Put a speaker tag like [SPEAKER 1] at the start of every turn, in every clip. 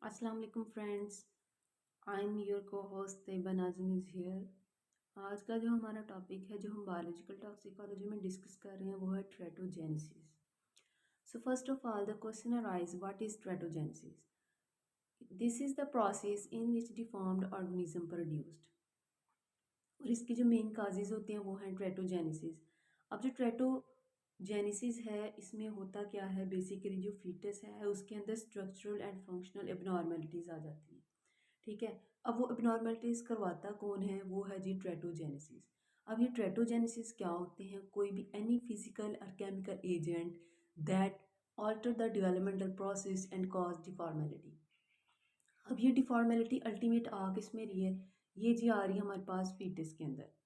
[SPEAKER 1] अस्सलाम वालेकुम friends. I am your co host Taiba Nazim is here. आज का जो हमारा टॉपिक है, जो हम बायोलॉजिकल टॉक्सिकोलॉजी में डिस्कस कर रहे हैं, वो है teratogenesis. So first of all the question arise, what is teratogenesis? This is the process in which deformed organism produced. और इसकी जो मेन काजेज होते हैं वो हैं ट्रेटोजेनेसिस। अब जो ट्रेटोजेनेसिस है, इसमें होता क्या है, बेसिकली जो फीटस है उसके अंदर स्ट्रक्चरल एंड फंक्शनल एबनॉर्मेलिटीज़ आ जाती हैं। ठीक है। अब वो एबनॉर्मेलिटीज़ करवाता कौन है? वो है जी ट्रेटोजेनेसिस। अब ये ट्रेटोजेनेसिस क्या होते हैं? कोई भी एनी फिजिकल और chemical agent that alter the developmental process and cause deformality. अब ये डिफॉर्मेलिटी अल्टीमेट आ किस में रही है? ये जी आ रही है हमारे पास फीटस के अंदर।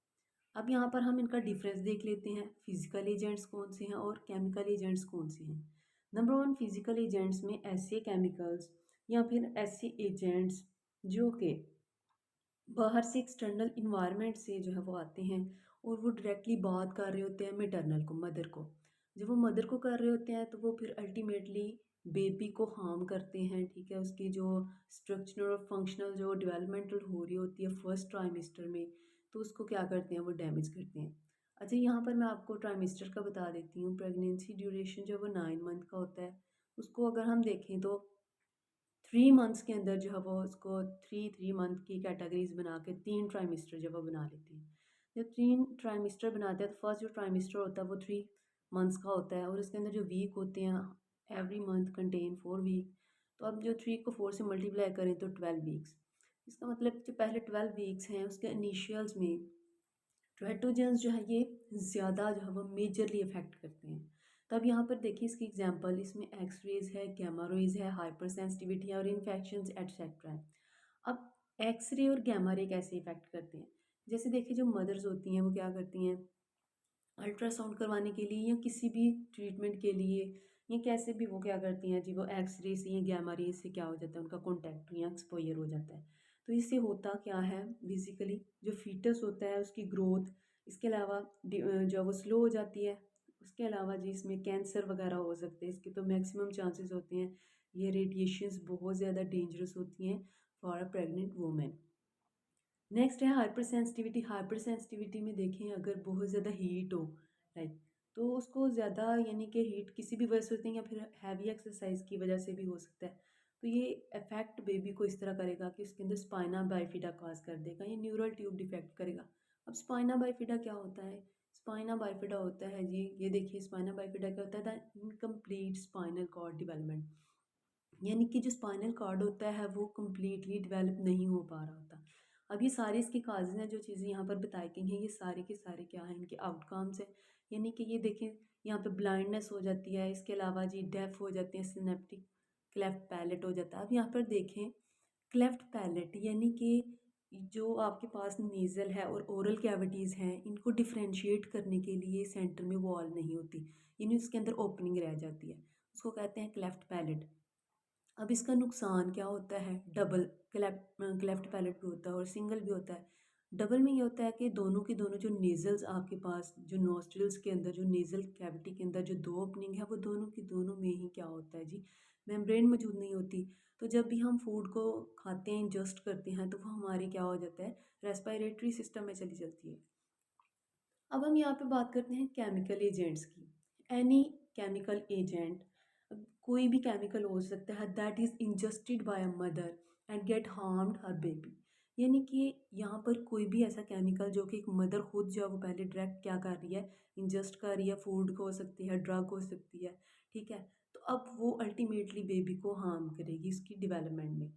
[SPEAKER 1] अब यहाँ पर हम इनका डिफरेंस देख लेते हैं, फिजिकल एजेंट्स कौन से हैं और केमिकल एजेंट्स कौन से हैं। नंबर वन, फिजिकल एजेंट्स में ऐसे केमिकल्स या फिर ऐसे एजेंट्स जो कि बाहर से एक्सटर्नल इन्वायरमेंट से जो है वो आते हैं और वो डायरेक्टली बात कर रहे होते हैं मैटरनल को, मदर को। जब वो मदर को कर रहे होते हैं तो वो फिर अल्टीमेटली बेबी को हार्म करते हैं। ठीक है, उसकी जो स्ट्रक्चरल और फंक्शनल जो डेवलपमेंटल हो रही होती है फर्स्ट ट्राइमेस्टर में, तो उसको क्या करते हैं, वो डैमेज करते हैं। अच्छा, यहाँ पर मैं आपको ट्राइमेस्टर का बता देती हूँ। प्रेगनेंसी ड्यूरेशन जब वो 9 मंथ का होता है, उसको अगर हम देखें तो 3 मंथ्स के अंदर जो है वो उसको थ्री थ्री मंथ की कैटेगरीज बना के 3 ट्राइमेस्टर जब वो बना लेते हैं। जब 3 ट्राइमेस्टर बनाते हैं तो फर्स्ट जो ट्राइमेस्टर होता है वो 3 मंथ्स का होता है और उसके अंदर जो वीक होते हैं, एवरी मंथ कंटेन 4 वीक। तो अब जो 3 को 4 से मल्टीप्लाई करें तो 12 वीक्स। इसका मतलब जो पहले 12 वीक्स हैं उसके इनिशियल्स में ट्रेटोजेंस जो है ये ज़्यादा जो है वो मेजरली इफेक्ट करते हैं। तब यहाँ पर देखिए इसकी एग्जांपल, इसमें एक्सरेज है, गैमा रेज है, हाइपर सेंसिटिविटी है और इन्फेक्शंस एटसेट्रा है। अब एक्सरे और गैमा रे कैसे इफेक्ट करते हैं? जैसे देखिए जो मदर्स होती हैं वो क्या करती हैं, अल्ट्रासाउंड करवाने के लिए या किसी भी ट्रीटमेंट के लिए या कैसे भी वो क्या करती हैं जी, वो एक्सरे से या गैमा रे से क्या हो जाता है, उनका कॉन्टैक्ट या एक्सपोजर हो जाता है। तो इससे होता क्या है, बेसिकली जो फीटस होता है उसकी ग्रोथ, इसके अलावा जो वो स्लो हो जाती है। उसके अलावा जी इसमें कैंसर वगैरह हो सकते हैं, इसके तो मैक्सिमम चांसेस होते हैं। ये रेडिएशंस बहुत ज़्यादा डेंजरस होती हैं for a pregnant women. Next है हाइपर सेंसिटिविटी। हाइपर सेंसिटिविटी में देखें, अगर बहुत ज़्यादा हीट हो, लाइक, तो उसको ज़्यादा यानी कि हीट किसी भी वजह से होती है या फिर हैवी एक्सरसाइज की वजह से भी हो सकता है। तो ये इफेक्ट बेबी को इस तरह करेगा कि उसके अंदर स्पाइना बाइफिडा काज कर देगा, ये न्यूरल ट्यूब डिफेक्ट करेगा। अब स्पाइना बाइफिडा क्या होता है? स्पाइना बाइफिडा होता है जी, ये देखिए स्पाइना बाइफिडा क्या होता है, the incomplete spinal cord development. यानी कि जो स्पाइनल कॉर्ड होता है वो कम्प्लीटली डेवलप नहीं हो पा रहा होता। अब ये सारे इसके काजेज़ हैं, जो चीज़ें यहाँ पर बताई गई हैं, ये सारे के सारे क्या हैं, इनके आउटकम्स हैं। यानी कि ये देखें, यहाँ पे ब्लाइंडनेस हो जाती है, इसके अलावा जी डेफ हो जाती है, सिनेप्टिक क्लेफ्ट पैलेट हो जाता है। अब यहाँ पर देखें, क्लेफ्ट पैलेट यानी कि जो आपके पास नेज़ल है और ओरल कैविटीज़ हैं, इनको डिफरेंशिएट करने के लिए सेंटर में वॉल नहीं होती, यानी उसके अंदर ओपनिंग रह जाती है, उसको कहते हैं क्लेफ्ट पैलेट। अब इसका नुकसान क्या होता है? डबल क्लेफ्ट पैलेट भी होता है और सिंगल भी होता है। डबल में ये होता है कि दोनों के दोनों जो नेज़ल्स आपके पास, जो नॉस्ट्रिल्स के अंदर, जो नेज़ल कैविटी के अंदर जो दो ओपनिंग है, वो दोनों की दोनों में ही क्या होता है जी, मेम्ब्रेन मौजूद नहीं होती। तो जब भी हम फूड को खाते हैं, इंजस्ट करते हैं, तो वो हमारे क्या हो जाता है, रेस्पिरेटरी सिस्टम में चली जाती है। अब हम यहाँ पे बात करते हैं केमिकल एजेंट्स की। एनी केमिकल एजेंट, कोई भी केमिकल हो सकता है that is ingested by a mother and get harmed her baby. यानी कि यहाँ पर कोई भी ऐसा केमिकल जो कि एक मदर खुद जो है वो पहले डायरेक्ट क्या कर रही है, इंजस्ट कर रही है, फूड हो सकती है, ड्रग हो सकती है। ठीक है, तो अब वो अल्टीमेटली बेबी को हार्म करेगी उसकी डेवलपमेंट में।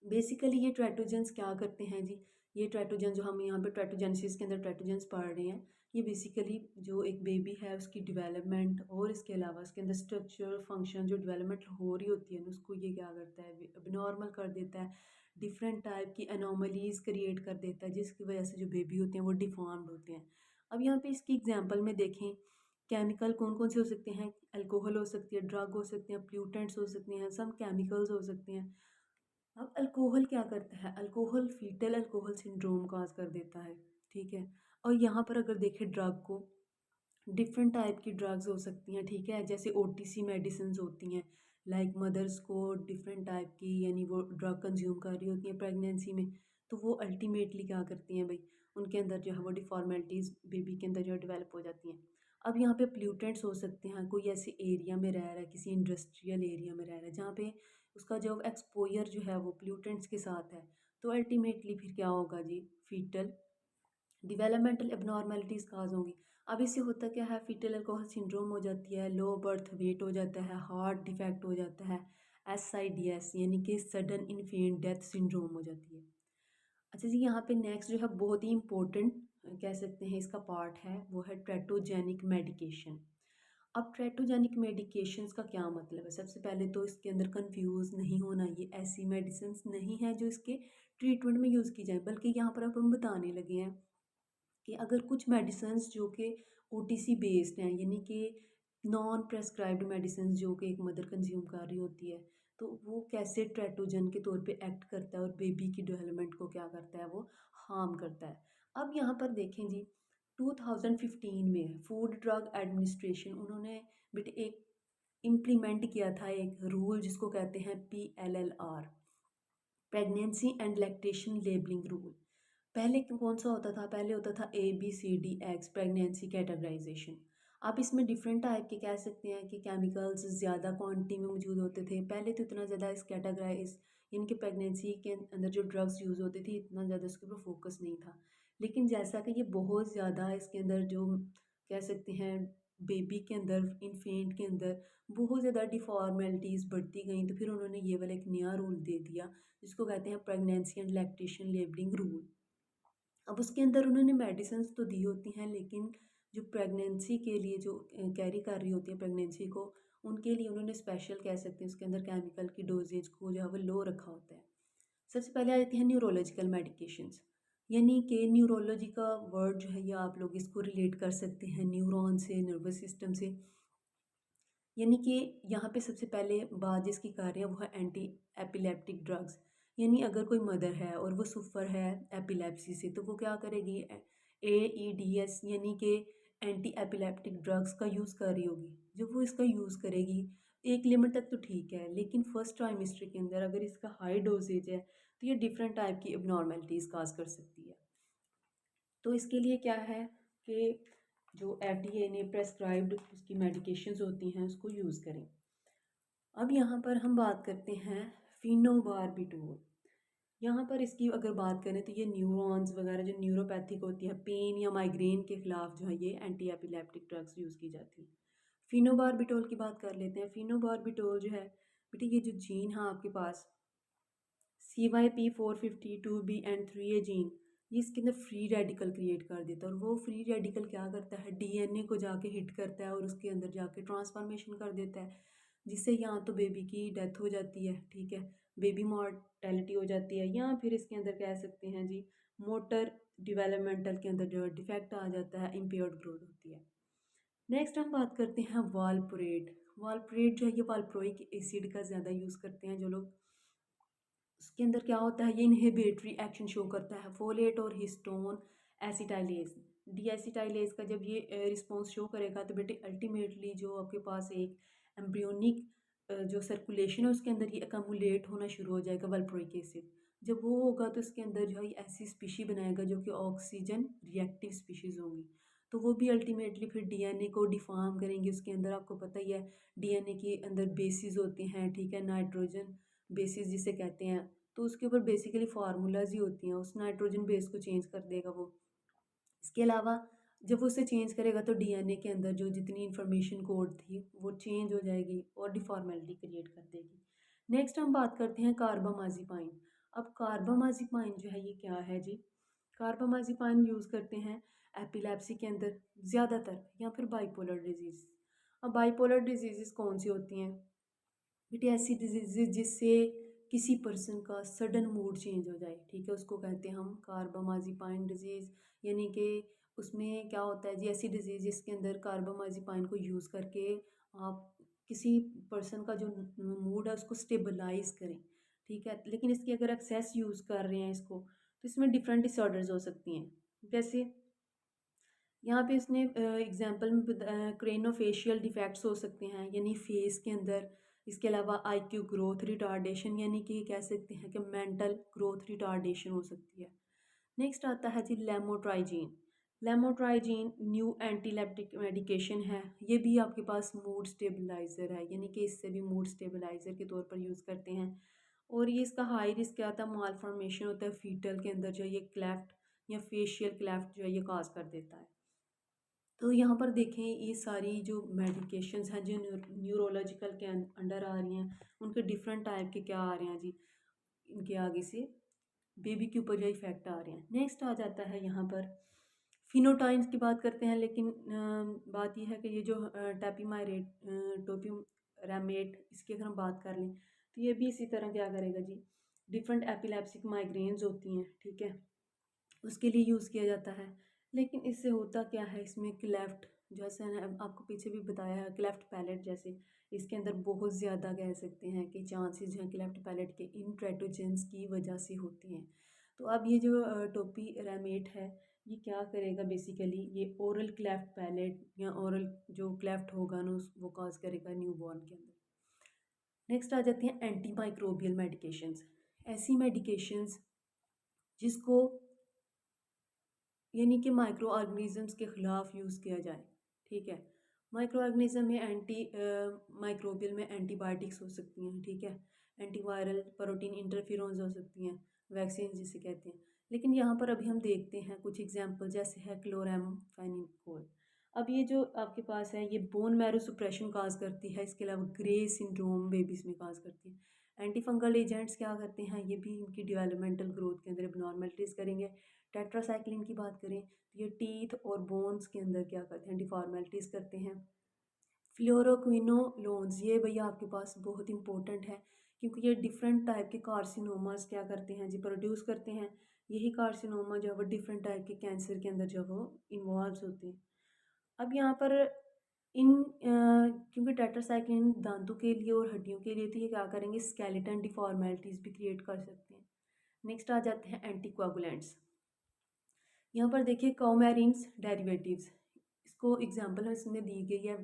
[SPEAKER 1] बेसिकली ये ट्रेटोजेंस क्या करते हैं जी, ये ट्रेटोजन जो हम यहाँ पे ट्रेटोजेनेसिस के अंदर ट्रेटोजेंस पढ़ रहे हैं, ये बेसिकली जो एक बेबी है उसकी डेवलपमेंट और इसके अलावा उसके अंदर स्ट्रक्चर फंक्शन जो डेवलपमेंट हो रही होती है ना, उसको ये क्या करता है, अबनॉर्मल कर देता है। डिफरेंट टाइप की एनोमलीज क्रिएट कर देता है, जिसकी वजह से जो बेबी होते हैं वो डिफॉर्म्ड होते हैं। अब यहाँ पे इसकी एग्जाम्पल में देखें, केमिकल कौन कौन से हो सकते हैं? अल्कोहल हो सकती है, ड्रग हो सकते हैं, प्लूटेंट्स हो सकते हैं, सम केमिकल्स हो सकते हैं। अब अल्कोहल क्या करता है? अल्कोहल फीटल अल्कोहल सिंड्रोम काज कर देता है। ठीक है, और यहाँ पर अगर देखें ड्रग को, डिफरेंट टाइप की ड्रग्स हो सकती हैं। ठीक है, जैसे ओटीसी मेडिसिन होती हैं, लाइक मदर्स को डिफरेंट टाइप की यानी वो ड्रग कंज्यूम कर रही होती हैं प्रेगनेंसी में, तो वो अल्टीमेटली क्या करती हैं भाई, उनके अंदर जो है वो डिफॉर्मेलिटीज़ बेबी के अंदर जो है डेवलप हो जाती हैं। अब यहाँ पे प्ल्यूटेंट्स हो सकते हैं, कोई ऐसे एरिया में रह रहा है, किसी इंडस्ट्रियल एरिया में रह रहा है जहाँ पे उसका जो एक्सपोजर जो है वो प्ल्यूटेंट्स के साथ है, तो अल्टीमेटली फिर क्या होगा जी, फीटल डिवेलपमेंटल एबनॉर्मेलिटीज़ काज होंगी। अब इससे होता क्या है, फीटल अल्कोहल सिंड्रोम हो जाती है, लो बर्थ वेट हो जाता है, हार्ट डिफेक्ट हो जाता है, SIDS यानी कि सडन इन्फेंट डेथ सिंड्रोम हो जाती है। अच्छा जी, यहाँ पे नेक्स्ट जो है बहुत ही इंपॉर्टेंट कह सकते हैं इसका पार्ट है, वो है ट्रेटोजेनिक मेडिकेशन। अब ट्रेटोजेनिक मेडिकेशंस का क्या मतलब है, सबसे पहले तो इसके अंदर कंफ्यूज नहीं होना, ये ऐसी मेडिसिन नहीं है जो इसके ट्रीटमेंट में यूज़ की जाए, बल्कि यहाँ पर अब हम बताने लगे हैं कि अगर कुछ मेडिसिन्स जो कि OTC बेस्ड हैं, यानी कि नॉन प्रेस्क्राइब्ड मेडिसिन जो कि एक मदर कंज्यूम कर रही होती है, तो वो कैसे ट्रेटोजन के तौर पे एक्ट करता है और बेबी की डेवलपमेंट को क्या करता है, वो हार्म करता है। अब यहाँ पर देखें जी, 2015 में फूड ड्रग एडमिनिस्ट्रेशन उन्होंने बेटे एक इम्प्लीमेंट किया था एक रूल जिसको कहते हैं PLLR, pregnancy and lactation labelling rule. पहले कौन सा होता था, पहले होता था ABCDX प्रेगनेंसी कैटेगराइजेशन। आप इसमें डिफरेंट टाइप के कह सकते हैं कि केमिकल्स ज़्यादा क्वांटिटी में मौजूद होते थे, पहले तो इतना ज़्यादा इस कैटेगराइज यानी कि प्रेगनेंसी के अंदर जो ड्रग्स यूज़ होते थे इतना ज़्यादा उसके ऊपर फोकस नहीं था। लेकिन जैसा कि ये बहुत ज़्यादा इसके अंदर जो कह सकते हैं बेबी के अंदर, इन्फेंट के अंदर बहुत ज़्यादा डिफॉर्मेलिटीज़ बढ़ती गई, तो फिर उन्होंने ये वाला एक नया रूल दे दिया जिसको कहते हैं pregnancy and lactation labelling rule. अब उसके अंदर उन्होंने मेडिसिन्स तो दी होती हैं, लेकिन जो प्रेगनेंसी के लिए जो कैरी कर रही होती है प्रेगनेंसी को, उनके लिए उन्होंने स्पेशल कह सकते हैं उसके अंदर केमिकल की डोजेज को जो है वो लो रखा होता है। सबसे पहले आ जाती हैं न्यूरोलॉजिकल मेडिकेशंस, यानी कि न्यूरोलॉजी का वर्ड जो है ये आप लोग इसको रिलेट कर सकते हैं न्यूरॉन से, नर्वस सिस्टम से। यानी कि यहाँ पे सबसे पहले बात जिसकी कर रहे हैं वो है एंटी एपिलेप्टिक ड्रग्स। यानी अगर कोई मदर है और वो सफ़र है एपिलेप्सी से, तो वो क्या करेगी, AEDS यानी कि एंटी एपिलेप्टिक ड्रग्स का यूज़ कर रही होगी। जब वो इसका यूज़ करेगी एक लिमिट तक तो ठीक है, लेकिन फर्स्ट ट्राइमेस्टर के अंदर अगर इसका हाई डोजेज है तो ये डिफरेंट टाइप की एबनॉर्मेलिटीज़ काज कर सकती है। तो इसके लिए क्या है कि जो FDA ने प्रेस्क्राइब्ड उसकी मेडिकेशंस होती हैं उसको यूज़ करें। अब यहाँ पर हम बात करते हैं फिनोबार्बिटोल। यहाँ पर इसकी अगर बात करें तो ये न्यूरॉन्स वगैरह जो न्यूरोपैथिक होती है, पेन या माइग्रेन के खिलाफ जो है ये एंटी एपिलेप्टिक ड्रग्स यूज़ की जाती हैं। फिनोबार्बिटोल की बात कर लेते हैं। फिनोबार्बिटोल जो है बेटे, ये जो जीन है आपके पास CYP452B and 3A जीन, ये इसके अंदर फ्री रेडिकल क्रिएट कर देता है, और वो फ्री रेडिकल क्या करता है, DNA को जाके हिट करता है और उसके अंदर जाके ट्रांसफॉर्मेशन कर देता है, जिससे या तो बेबी की डेथ हो जाती है, ठीक है, बेबी मॉर्टेलिटी हो जाती है, या फिर इसके अंदर कह सकते हैं जी मोटर डिवेलपमेंटल के अंदर जो डिफेक्ट आ जाता है, इम्पेयर्ड ग्रोथ होती है। नेक्स्ट हम बात करते हैं वालप्रेट। वालप्रेट जो है ये वालप्रोइक एसिड का ज़्यादा यूज़ करते हैं जो लोग। उसके अंदर क्या होता है, ये इनहिबिटरी एक्शन शो करता है फोलेट और हिस्टोन एसिटाइलेज, डीएसिटाइलेज का जब ये रिस्पॉन्स शो करेगा तो बेटे अल्टीमेटली जो आपके पास एक एम्ब्रियोनिक जो सर्कुलेशन है उसके अंदर ये अकमुलेट होना शुरू हो जाएगा वाल्प्रोइक एसिड। जब वो होगा तो इसके अंदर जो है ऐसी स्पीशी बनाएगा जो कि ऑक्सीजन रिएक्टिव स्पीशीज़ होंगी, तो वो भी अल्टीमेटली फिर DNA को डिफॉर्म करेंगे। उसके अंदर आपको पता ही है DNA के अंदर बेसिस होते हैं, ठीक है, नाइट्रोजन बेसिस जिसे कहते हैं, तो उसके ऊपर बेसिकली फार्मूलाज ही होती हैं, उस नाइट्रोजन बेस को चेंज कर देगा वो। इसके अलावा जब वो उसे चेंज करेगा तो DNA के अंदर जो जितनी इंफॉर्मेशन कोड थी वो चेंज हो जाएगी और डिफॉर्मेलिटी क्रिएट कर देगी। नेक्स्ट हम बात करते हैं कार्बामाजिपाइन। अब कार्बामाजिपाइन जो है ये क्या है जी, कार्बामाजिपाइन यूज़ करते हैं एपिलेप्सी के अंदर ज़्यादातर, या फिर बाइपोलर डिजीज़। अब बाइपोलर डिजीज़ कौन सी होती हैं बेटी, ऐसी डिजीज़ जिससे किसी पर्सन का सडन मूड चेंज हो जाए, ठीक है, उसको कहते हैं हम कार्बामाजिपाइन डिजीज़। यानी कि उसमें क्या होता है जी, ऐसी डिजीज़ जिसके अंदर कार्बामाजिपाइन को यूज़ करके आप किसी पर्सन का जो मूड है उसको स्टेबलाइज करें, ठीक है, लेकिन इसकी अगर एक्सेस यूज़ कर रहे हैं इसको तो इसमें डिफरेंट डिसऑर्डर्स हो सकती हैं। जैसे यहाँ पे इसने एग्जांपल में क्रेनोफेशियल डिफेक्ट्स हो सकते हैं, यानी फेस के अंदर इसके अलावा आईक्यू ग्रोथ रिटार्डेशन, यानी कि कह सकते हैं कि मेंटल ग्रोथ रिटार्डेशन हो सकती है। नेक्स्ट आता है जी लेमोट्राइजीन। लेमोट्राइजीन न्यू एंटीलेप्टिक मेडिकेशन है। ये भी आपके पास मूड स्टेबलाइज़र है, यानी कि इससे भी मूड स्टेबलाइज़र के तौर पर यूज़ करते हैं। और ये इसका हाई रिस्क क्या होता है, माल फॉर्मेशन होता है फीटल के अंदर, जो ये क्लेफ्ट या फेशियल क्लेफ्ट जो है ये काज कर देता है। तो यहाँ पर देखें ये सारी जो मेडिकेशंस हैं जो न्यूरोलॉजिकल के अंडर आ रही हैं, उनके डिफरेंट टाइप के क्या आ रहे हैं जी, इनके आगे से बेबी के ऊपर जो इफेक्ट आ रहे हैं। नेक्स्ट आ जाता है यहाँ पर फिनोटाइन्स की बात करते हैं, लेकिन बात यह है कि ये जो टैपीमायरेट टोपीरामेट, इसकी अगर हम बात कर लें तो ये भी इसी तरह क्या करेगा जी, डिफरेंट एपिलेप्सिक माइग्रेन्स होती हैं, ठीक है, उसके लिए यूज़ किया जाता है। लेकिन इससे होता क्या है, इसमें क्लेफ्ट, जैसे मैंने आपको पीछे भी बताया है, क्लेफ्ट पैलेट जैसे इसके अंदर बहुत ज़्यादा कह सकते हैं कि चांसेस हैं क्लेफ्ट पैलेट के इन ट्रेटोजेंस की वजह से होती हैं। तो अब ये जो टोपी रेमेट है, ये क्या करेगा बेसिकली, ये ओरल क्लेफ्ट पैलेट या ओरल जो क्लेफ्ट होगा ना वो काज करेगा न्यूबॉर्न के अंदर। नेक्स्ट आ जाती हैं एंटी माइक्रोबियल मेडिकेशंस। ऐसी मेडिकेशंस जिसको यानी कि माइक्रो ऑर्गेनिजम्स के ख़िलाफ़ यूज़ किया जाए, ठीक है। माइक्रो ऑर्गेनिज्म में माइक्रोबियल में एंटीबायोटिक्स हो सकती हैं, ठीक है, एंटीवायरल प्रोटीन इंटरफेरोन्स हो सकती हैं, वैक्सीन जिसे कहते हैं। लेकिन यहाँ पर अभी हम देखते हैं कुछ एग्जांपल, जैसे है क्लोरामफेनिकोल। अब ये जो आपके पास है ये बोन मैरो सुप्रेशन काज करती है, इसके अलावा ग्रे सिंड्रोम बेबीज़ में काज करती है। एंटी फंगल एजेंट्स क्या करते हैं, ये भी इनकी डेवलपमेंटल ग्रोथ के अंदर एबनॉर्मलिटीज़ करेंगे। टेट्रासाइक्लिन की बात करें तो ये टीथ और बोन्स के अंदर क्या करते हैं, डिफॉर्मेलिटीज़ करते हैं। फ्लोरोक्विनोलोन्स, ये भैया आपके पास बहुत इंपॉर्टेंट है, क्योंकि ये डिफरेंट टाइप के कार्सिनोमास क्या करते हैं जी, प्रोड्यूस करते हैं। यही कार्सिनोमा जो है वो डिफरेंट टाइप के कैंसर के अंदर जो है वो इन्वॉल्व होते हैं। अब यहाँ पर क्योंकि टेट्रासाइक्लिन दांतों के लिए और हड्डियों के लिए, तो ये क्या करेंगे, स्केलेटन डिफॉर्मेलिटीज़ भी क्रिएट कर सकते हैं। नेक्स्ट आ जाते हैं एंटीकोगुलेंट्स। यहाँ पर देखिए कॉमेरिन्स डेरिवेटिव्स, इसको एग्जांपल इसमें दी गई है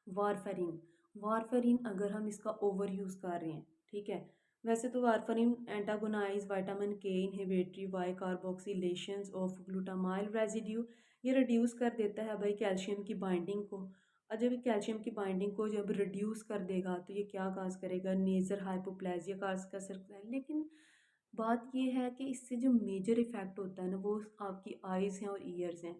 [SPEAKER 1] वारफेरिन। वारफेरिन अगर हम इसका ओवर यूज़ कर रहे हैं, ठीक है, वैसे तो warfarin antagonise vitamin K inhibitory Y carboxylations of glutamyl residue, ये रिड्यूस कर देता है भाई कैल्शियम की बाइंडिंग को। और जब कैल्शियम की बाइंडिंग को जब रिड्यूस कर देगा तो ये क्या काज करेगा, नेजर हाइपोप्लेजिया काज कर सकता है। लेकिन बात ये है कि इससे जो मेजर इफ़ेक्ट होता है ना वो आपकी आइज़ हैं और ईयर्स हैं,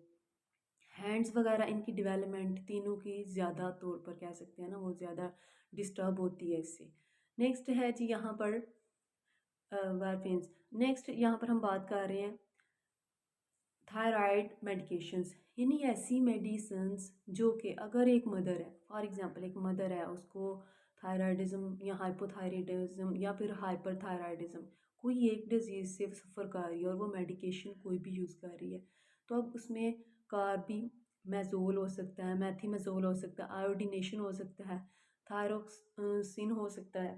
[SPEAKER 1] हैंड्स वगैरह इनकी डेवलपमेंट तीनों की ज़्यादा तौर पर कह सकते हैं ना वो ज़्यादा डिस्टर्ब होती है इससे। नेक्स्ट है जी यहाँ पर वारफेन्स। नेक्स्ट यहाँ पर हम बात कर रहे हैं थायराइड मेडिकेशंस, यानी ऐसी मेडिसिन्स जो कि अगर एक मदर है, फॉर एग्जांपल एक मदर है, उसको थायराइडिज्म या हाइपोथायराइडिज्म या फिर हाइपरथायराइडिज्म, कोई एक डिजीज़ से सफ़र कर रही है और वो मेडिकेशन कोई भी यूज़ कर रही है, तो अब उसमें कार्बीमेज़ोल हो सकता है, मैथीमेज़ोल हो सकता है, आयोडीनेशन हो सकता है, थायरोक्सिन हो सकता है।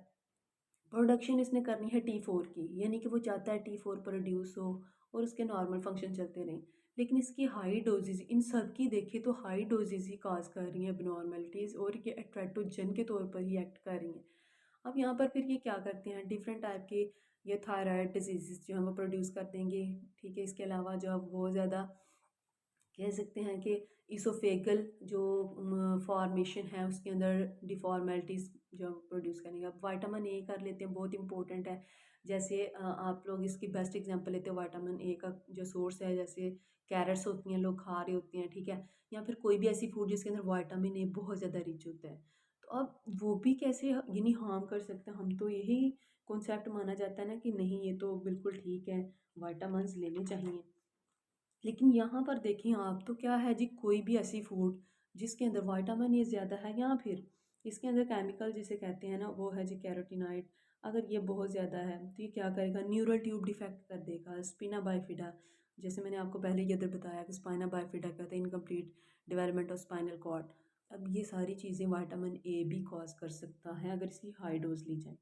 [SPEAKER 1] प्रोडक्शन इसने करनी है T4 की, यानी कि वो चाहता है T4 प्रोड्यूस हो और उसके नॉर्मल फंक्शन चलते रहें। लेकिन इसकी हाई डोजेज, इन सब की देखें तो हाई डोजेज ही काज कर रही हैं एबनॉर्मलिटीज़, और ये एट्रेटोजन के तौर पर ही एक्ट कर रही हैं। अब यहाँ पर फिर ये क्या करते हैं, डिफरेंट टाइप के ये थायराइड डिजीज़ जो हैं वो प्रोड्यूस कर देंगे, ठीक है। इसके अलावा जो अब बहुत ज़्यादा कह सकते हैं कि इसोफेगल जो फॉर्मेशन है उसके अंदर डिफॉर्मेलिटीज़ जो प्रोड्यूस करेंगे। अब विटामिन ए कर लेते हैं, बहुत इंपॉर्टेंट है। जैसे आप लोग इसकी बेस्ट एग्जांपल लेते हैं, विटामिन ए का जो सोर्स है, जैसे कैरेट्स होती हैं, लोग खा रहे होते हैं, ठीक है, या फिर कोई भी ऐसी फूड जिसके अंदर विटामिन ए बहुत ज़्यादा रिच होता है, तो अब वो भी कैसे यानी हार्म कर सकते हैं। हम तो यही कॉन्सेप्ट माना जाता है ना कि नहीं ये तो बिल्कुल ठीक है, विटामिन्स लेने चाहिए। लेकिन यहाँ पर देखें आप तो क्या है जी, कोई भी ऐसी फूड जिसके अंदर विटामिन ए ज़्यादा है या फिर इसके अंदर केमिकल जिसे कहते हैं ना वो है जी कैरोटीनॉइड, अगर ये बहुत ज़्यादा है तो ये क्या करेगा, न्यूरल ट्यूब डिफेक्ट कर देगा, स्पिना बाइफिडा, जैसे मैंने आपको पहले ही इधर बताया कि स्पाइना बाइफिडा क्या होता है, incomplete development of spinal cord. अब ये सारी चीज़ें विटामिन ए भी कॉज कर सकता है अगर इसकी हाई डोज ली जाए।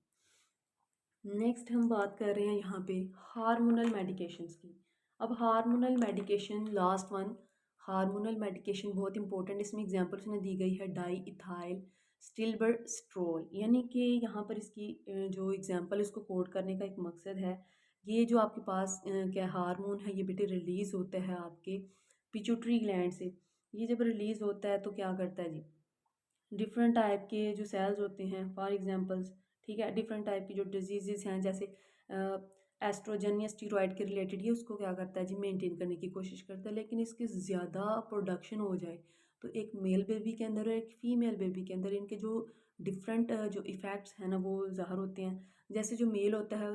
[SPEAKER 1] नेक्स्ट हम बात कर रहे हैं यहाँ पे हार्मोनल मेडिकेशंस की। अब hormonal medication last one, hormonal medication बहुत इंपॉर्टेंट, इसमें एग्जांपल्स में दी गई है डाई इथाइल स्टिल्बरस्ट्रोल, यानी कि यहाँ पर इसकी जो एग्जांपल इसको कोट करने का एक मकसद है, ये जो आपके पास क्या हार्मोन है, ये बेटे रिलीज़ होता है आपके पिट्यूटरी ग्लैंड से। ये जब रिलीज़ होता है तो क्या करता है जी, डिफरेंट टाइप के जो सेल्स होते हैं, फॉर एग्जांपल्स, ठीक है, डिफरेंट टाइप की जो डिजीज़ हैं, जैसे एस्ट्रोजन या स्टीरॉयड के रिलेटेड, ये उसको क्या करता है जी, मेंटेन करने की कोशिश करता है। लेकिन इसकी ज़्यादा प्रोडक्शन हो जाए तो एक मेल बेबी के अंदर और एक फ़ीमेल बेबी के अंदर इनके जो डिफरेंट जो इफ़ेक्ट्स हैं ना, वो ज़ाहिर होते हैं। जैसे जो मेल होता है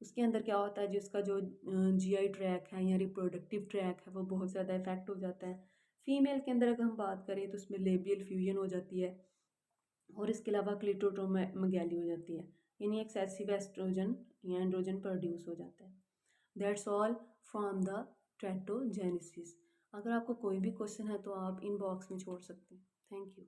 [SPEAKER 1] उसके अंदर क्या होता है जी, उसका जो जीआई ट्रैक है या रिप्रोडक्टिव ट्रैक है वो बहुत ज़्यादा इफेक्ट हो जाता है। फीमेल के अंदर अगर हम बात करें तो उसमें लेबियल फ्यूजन हो जाती है और इसके अलावा क्लिटोट्रोमेगैली हो जाती है, यानी एक्सेसिव एस्ट्रोजन या एंड्रोजन प्रोड्यूस हो जाता है। That's all from the teratogenesis. अगर आपको कोई भी क्वेश्चन है तो आप इनबॉक्स में छोड़ सकते हैं। Thank you.